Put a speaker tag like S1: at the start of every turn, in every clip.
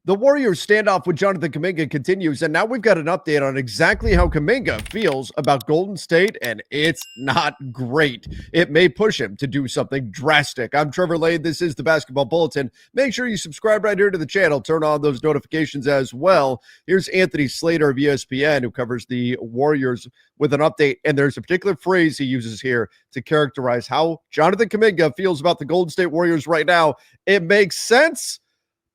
S1: The Warriors standoff with Jonathan Kuminga continues, and now we've got an update on exactly how Kuminga feels about Golden State, and it's not great. It may push him to do something drastic. I'm Trevor Lane. This is the Basketball Bulletin. Make sure you subscribe right here to the channel. Turn on those notifications as well. Here's Anthony Slater of ESPN, who covers the Warriors, with an update, and there's a particular phrase he uses here to characterize how Jonathan Kuminga feels about the Golden State Warriors right now. It makes sense,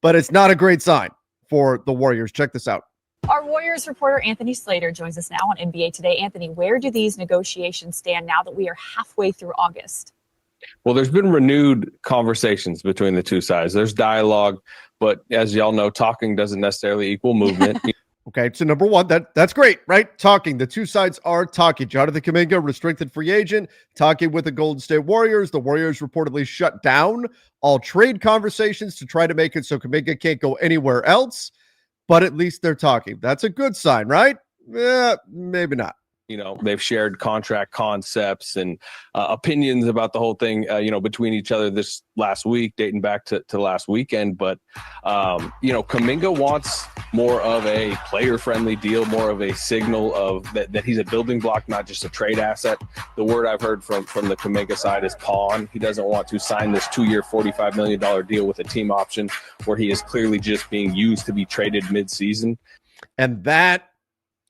S1: but it's not a great sign for the Warriors. Check this out.
S2: Our Warriors reporter Anthony Slater joins us now on NBA Today. Anthony, where do these negotiations stand now that we are halfway through August?
S3: Well, there's been renewed conversations between the two sides. There's dialogue, but as y'all know, talking doesn't necessarily equal movement.
S1: Okay, so number one, that's great, right? Talking. The two sides are talking. Jonathan Kuminga, restricted free agent, talking with the Golden State Warriors. The Warriors reportedly shut down all trade conversations to try to make it so Kuminga can't go anywhere else, but at least they're talking. That's a good sign, right? Maybe not.
S3: You know, they've shared contract concepts and opinions about the whole thing, between each other this last week, dating back to last weekend. But, Kuminga wants more of a player-friendly deal, more of a signal of that he's a building block, not just a trade asset. The word I've heard from the Kuminga side is pawn. He doesn't want to sign this 2-year, $45 million deal with a team option where he is clearly just being used to be traded midseason.
S1: And that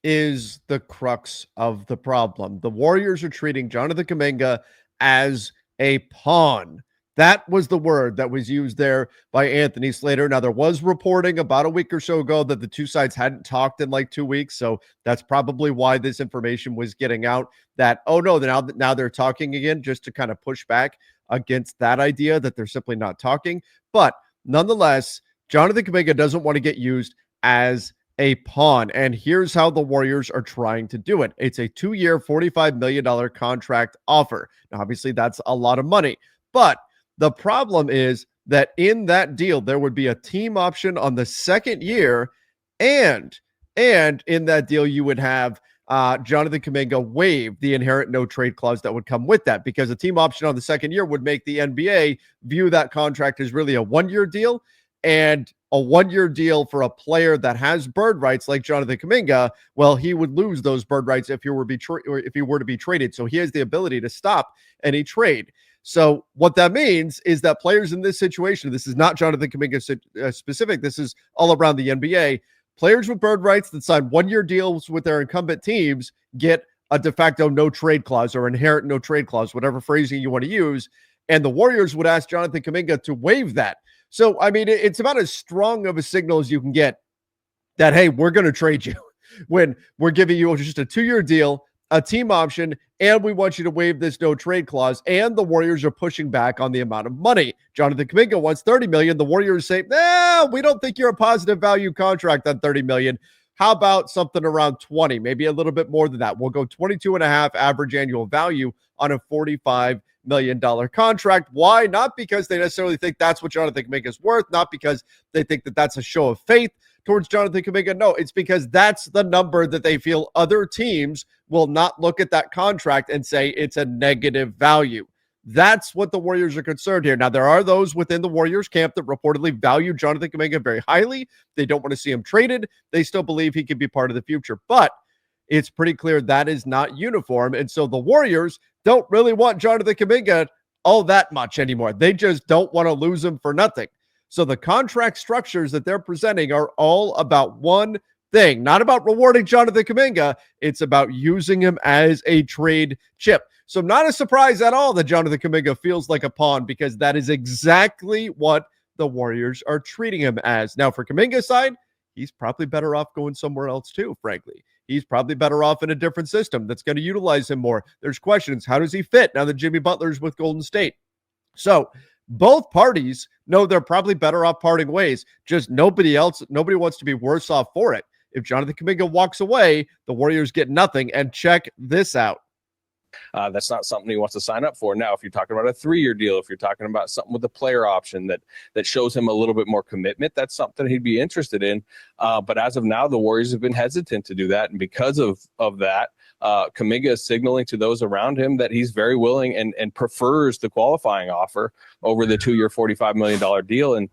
S1: is the crux of the problem. The Warriors are treating Jonathan Kuminga as a pawn. That was the word that was used there by Anthony Slater. Now, there was reporting about a week or so ago that the two sides hadn't talked in like 2 weeks, so that's probably why this information was getting out, that, oh no, now they're talking again, just to kind of push back against that idea that they're simply not talking. But nonetheless, Jonathan Kuminga doesn't want to get used as a pawn, and here's how the Warriors are trying to do it. It's a 2-year, $45 million contract offer. Now, obviously, that's a lot of money, but the problem is that in that deal, there would be a team option on the second year, and in that deal, you would have Jonathan Kuminga waive the inherent no trade clause that would come with that, because a team option on the second year would make the NBA view that contract as really a 1-year deal, and a 1-year deal for a player that has bird rights like Jonathan Kuminga, well, he would lose those bird rights if he were to be traded. So he has the ability to stop any trade. So what that means is that players in this situation, this is not Jonathan Kuminga specific, this is all around the NBA, players with bird rights that sign 1-year deals with their incumbent teams get a de facto no trade clause or inherent no trade clause, whatever phrasing you want to use. And the Warriors would ask Jonathan Kuminga to waive that. So, I mean, it's about as strong of a signal as you can get that, hey, we're going to trade you when we're giving you just a 2-year deal, a team option, and we want you to waive this no trade clause. And the Warriors are pushing back on the amount of money. Jonathan Kuminga wants $30 million. The Warriors say, we don't think you're a positive value contract on $30 million. How about something around 20, maybe a little bit more than that? We'll go 22.5 average annual value on a $45 million contract. Why? Not because they necessarily think that's what Jonathan Kuminga is worth, not because they think that that's a show of faith towards Jonathan Kuminga. No, it's because that's the number that they feel other teams will not look at that contract and say it's a negative value. That's what the Warriors are concerned here. Now, there are those within the Warriors camp that reportedly value Jonathan Kuminga very highly. They don't want to see him traded. They still believe he could be part of the future, but it's pretty clear that is not uniform. And so the Warriors don't really want Jonathan Kuminga all that much anymore. They just don't want to lose him for nothing. So the contract structures that they're presenting are all about one thing, not about rewarding Jonathan Kuminga. It's about using him as a trade chip. So not a surprise at all that Jonathan Kuminga feels like a pawn, because that is exactly what the Warriors are treating him as. Now, for Kuminga's side, he's probably better off going somewhere else too, frankly. He's probably better off in a different system that's going to utilize him more. There's questions. How does he fit now that Jimmy Butler's with Golden State? So both parties know they're probably better off parting ways. Just nobody wants to be worse off for it. If Jonathan Kuminga walks away, the Warriors get nothing. And check this out.
S3: That's not something he wants to sign up for. Now, if you're talking about a 3-year deal, if you're talking about something with a player option that shows him a little bit more commitment, that's something he'd be interested in. But as of now, the Warriors have been hesitant to do that. And because of that, Kuminga is signaling to those around him that he's very willing and prefers the qualifying offer over the 2-year, $45 million deal. And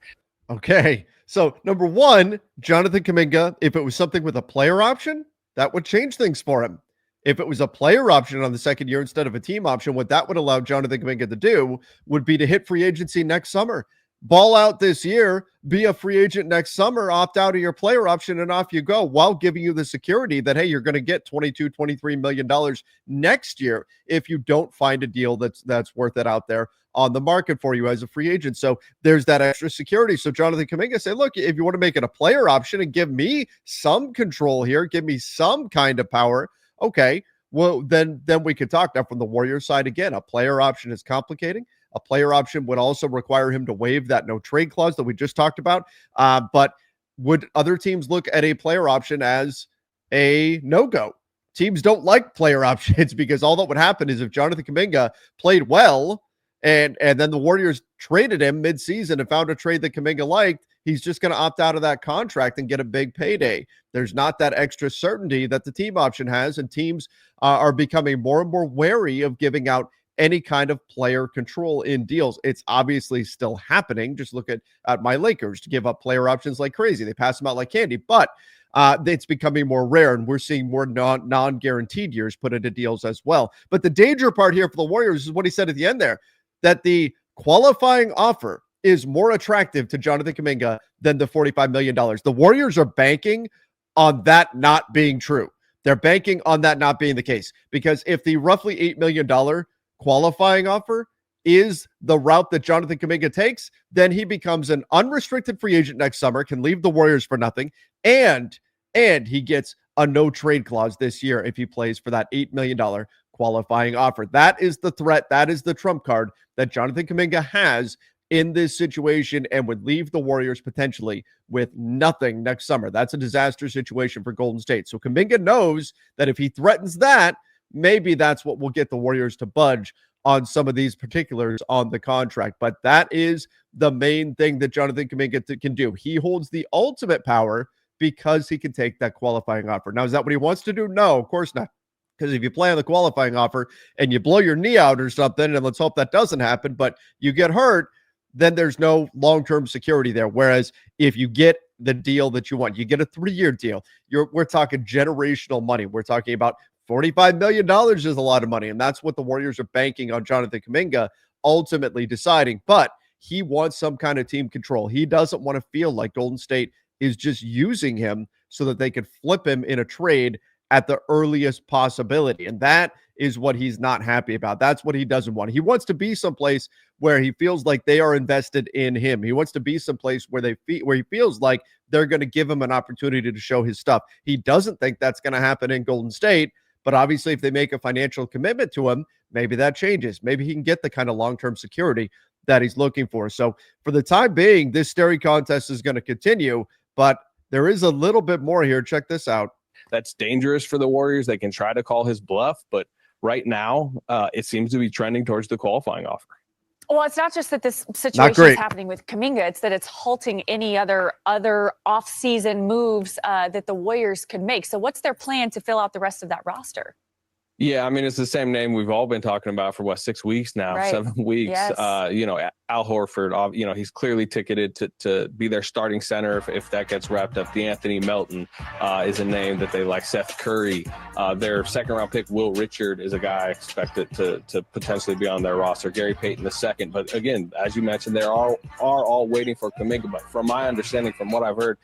S1: Okay. So, number one, Jonathan Kuminga, if it was something with a player option, that would change things for him. If it was a player option on the second year instead of a team option, what that would allow Jonathan Kuminga to do would be to hit free agency next summer. Ball out this year, be a free agent next summer, opt out of your player option, and off you go, while giving you the security that, hey, you're going to get $22-23 million next year if you don't find a deal that's worth it out there on the market for you as a free agent. So there's that extra security. So Jonathan Kuminga said, look, if you want to make it a player option and give me some control here, give me some kind of power, okay, well, then we could talk. Now, from the Warriors side, again, a player option is complicating. A player option would also require him to waive that no trade clause that we just talked about. But would other teams look at a player option as a no-go? Teams don't like player options because all that would happen is if Jonathan Kuminga played well and then the Warriors traded him mid-season and found a trade that Kuminga liked, he's just going to opt out of that contract and get a big payday. There's not that extra certainty that the team option has, and teams are becoming more and more wary of giving out any kind of player control in deals. It's obviously still happening. Just look at my Lakers to give up player options like crazy. They pass them out like candy, but it's becoming more rare, and we're seeing more non-guaranteed years put into deals as well. But the danger part here for the Warriors is what he said at the end there, that the qualifying offer is more attractive to Jonathan Kuminga than the $45 million. The Warriors are banking on that not being true. They're banking on that not being the case, because if the roughly $8 million qualifying offer is the route that Jonathan Kuminga takes, then he becomes an unrestricted free agent next summer, can leave the Warriors for nothing, and he gets a no trade clause this year if he plays for that $8 million qualifying offer. That is the threat. That is the trump card that Jonathan Kuminga has in this situation, and would leave the Warriors potentially with nothing next summer. That's a disaster situation for Golden State. So Kuminga knows that if he threatens that, maybe that's what will get the Warriors to budge on some of these particulars on the contract. But that is the main thing that Jonathan Kuminga can do. He holds the ultimate power because he can take that qualifying offer. Now, is that what he wants to do? No, of course not. Because if you play on the qualifying offer and you blow your knee out or something, and let's hope that doesn't happen, but you get hurt, then there's no long-term security there. Whereas if you get the deal that you want, you get a 3-year deal, we're talking generational money. We're talking about $45 million is a lot of money, and that's what the Warriors are banking on Jonathan Kuminga ultimately deciding. But he wants some kind of team control. He doesn't want to feel like Golden State is just using him so that they could flip him in a trade at the earliest possibility. And that is what he's not happy about. That's what he doesn't want. He wants to be someplace where he feels like they are invested in him. He wants to be someplace where he feels like they're going to give him an opportunity to show his stuff. He doesn't think that's going to happen in Golden State, but obviously if they make a financial commitment to him, maybe that changes. Maybe he can get the kind of long-term security that he's looking for. So for the time being, this staring contest is going to continue, but there is a little bit more here. Check this out.
S3: That's dangerous for the Warriors. They can try to call his bluff, but right now it seems to be trending towards the qualifying offer.
S2: Well, it's not just that this situation is happening with Kuminga, it's that it's halting any other off-season moves that the Warriors could make. So what's their plan to fill out the rest of that roster?
S3: Yeah, I mean, it's the same name we've all been talking about for 6 weeks now,
S2: right.
S3: 7 weeks.
S2: Yes.
S3: Al Horford, he's clearly ticketed to be their starting center if that gets wrapped up. DeAnthony Melton is a name that they like. Seth Curry, their second-round pick, Will Richard, is a guy expected to potentially be on their roster. Gary Payton II. But again, as you mentioned, they are all waiting for Kuminga. But from my understanding, from what I've heard,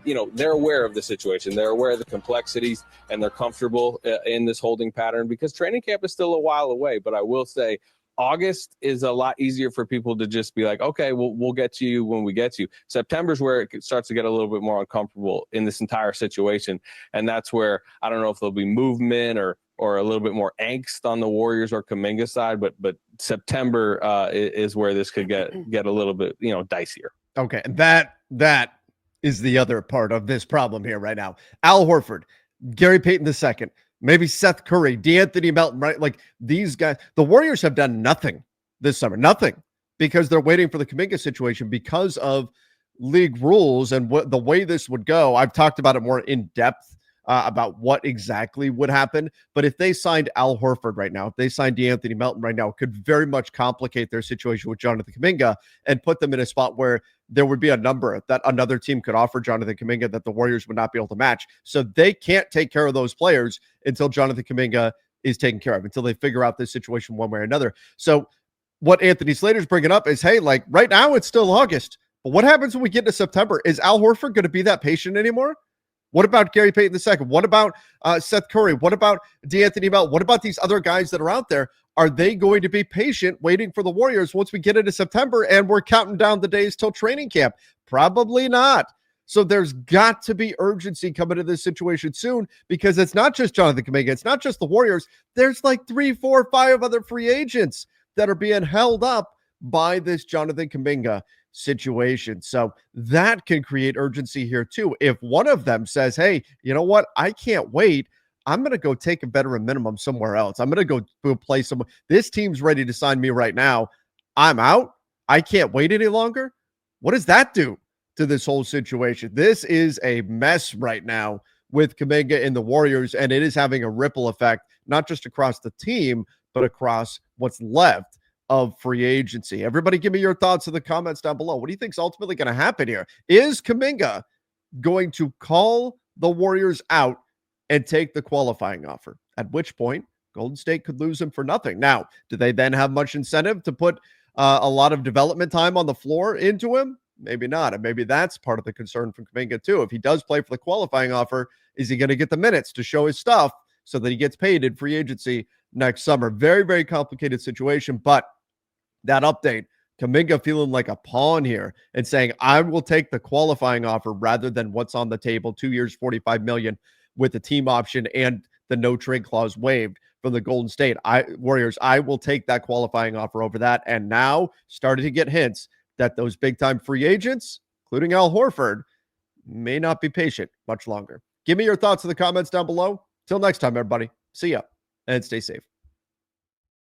S3: they're aware of the situation. They're aware of the complexities, and they're comfortable in this holding pattern because training camp is still a while away. But I will say August is a lot easier for people to just be like, okay, we'll get to you when we get to you. September's where it starts to get a little bit more uncomfortable in this entire situation. And that's where I don't know if there'll be movement or a little bit more angst on the Warriors or Kuminga side. But September is where this could get a little bit, dicier.
S1: Okay. And that is the other part of this problem here right now. Al Horford, Gary Payton II, maybe Seth Curry, DeAnthony Melton, right? Like these guys, the Warriors have done nothing this summer, nothing, because they're waiting for the Kuminga situation because of league rules and the way this would go. I've talked about it more in depth about what exactly would happen. But if they signed Al Horford right now, if they signed DeAnthony Melton right now, it could very much complicate their situation with Jonathan Kuminga and put them in a spot where there would be a number that another team could offer Jonathan Kuminga that the Warriors would not be able to match. So they can't take care of those players until Jonathan Kuminga is taken care of, until they figure out this situation one way or another. So what Anthony Slater's bringing up is, hey, like right now it's still August, but what happens when we get to September? Is Al Horford going to be that patient anymore? What about Gary Payton II? What about Seth Curry? What about DeAnthony Melton? What about these other guys that are out there? Are they going to be patient waiting for the Warriors once we get into September and we're counting down the days till training camp? Probably not. So there's got to be urgency coming to this situation soon, because it's not just Jonathan Kuminga. It's not just the Warriors. There's like 3, 4, 5 other free agents that are being held up by this Jonathan Kuminga situation. So that can create urgency here too. If one of them says, hey, you know what? I can't wait. I'm going to go take a veteran minimum somewhere else. I'm going to go play somewhere. This team's ready to sign me right now. I'm out. I can't wait any longer. What does that do to this whole situation? This is a mess right now with Kuminga and the Warriors, and it is having a ripple effect, not just across the team, but across what's left of free agency. Everybody give me your thoughts in the comments down below. What do you think is ultimately going to happen here? Is Kuminga going to call the Warriors out and take the qualifying offer? At which point, Golden State could lose him for nothing. Now, do they then have much incentive to put a lot of development time on the floor into him? Maybe not. And maybe that's part of the concern from Kuminga too. If he does play for the qualifying offer, is he going to get the minutes to show his stuff so that he gets paid in free agency next summer? Very, very complicated situation. But that update, Kuminga feeling like a pawn here and saying, I will take the qualifying offer rather than what's on the table, 2 years, $45 million with the team option and the no trade clause waived from the Golden State Warriors. I will take that qualifying offer over that. And now started to get hints that those big time free agents, including Al Horford, may not be patient much longer. Give me your thoughts in the comments down below. Till next time, everybody. See ya and stay safe.